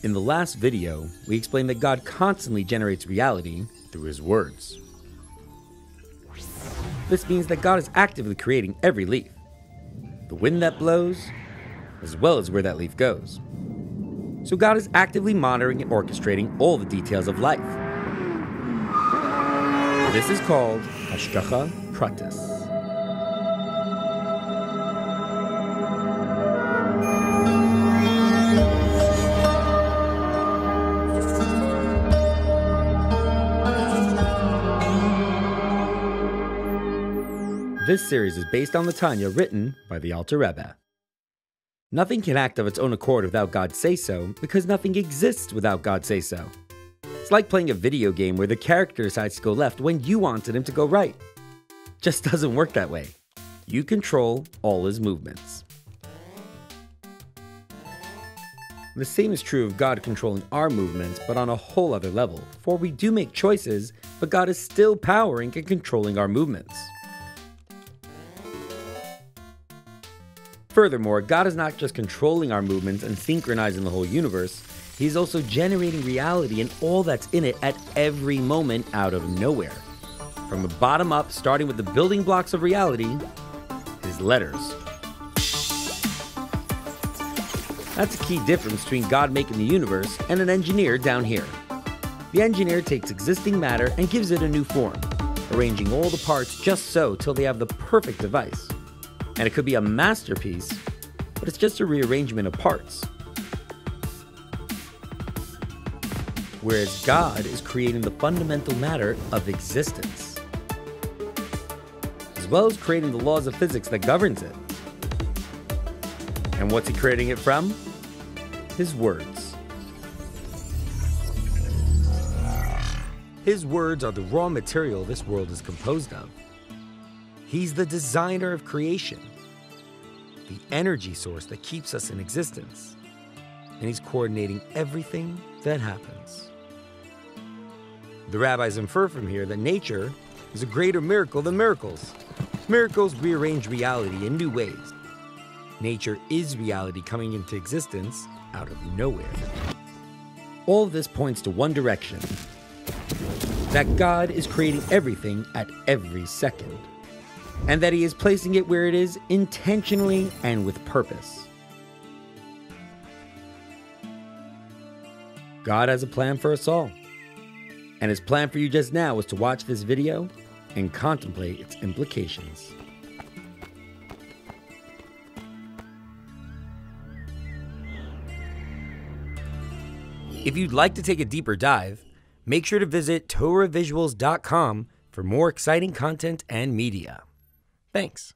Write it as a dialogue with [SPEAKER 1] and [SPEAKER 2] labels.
[SPEAKER 1] In the last video, we explained that God constantly generates reality through His words. This means that God is actively creating every leaf, the wind that blows, as well as where that leaf goes. So God is actively monitoring and orchestrating all the details of life. This is called Hashgacha Pratis. This series is based on the Tanya written by the Alter Rebbe. Nothing can act of its own accord without God say-so, because nothing exists without God say-so. It's like playing a video game where the character decides to go left when you wanted him to go right. Just doesn't work that way. You control all his movements. The same is true of God controlling our movements, but on a whole other level, for we do make choices, but God is still powering and controlling our movements. Furthermore, God is not just controlling our movements and synchronizing the whole universe, He's also generating reality and all that's in it at every moment out of nowhere. From the bottom up, starting with the building blocks of reality, His letters. That's a key difference between God making the universe and an engineer down here. The engineer takes existing matter and gives it a new form, arranging all the parts just so till they have the perfect device. And it could be a masterpiece, but it's just a rearrangement of parts. Whereas God is creating the fundamental matter of existence, as well as creating the laws of physics that governs it. And what's He creating it from? His words. His words are the raw material this world is composed of. He's the designer of creation, the energy source that keeps us in existence, and He's coordinating everything that happens. The rabbis infer from here that nature is a greater miracle than miracles. Miracles rearrange reality in new ways. Nature is reality coming into existence out of nowhere. All of this points to one direction, that God is creating everything at every second, and that He is placing it where it is intentionally and with purpose. God has a plan for us all, and His plan for you just now is to watch this video and contemplate its implications. If you'd like to take a deeper dive, make sure to visit TorahVisuals.com for more exciting content and media. Thanks.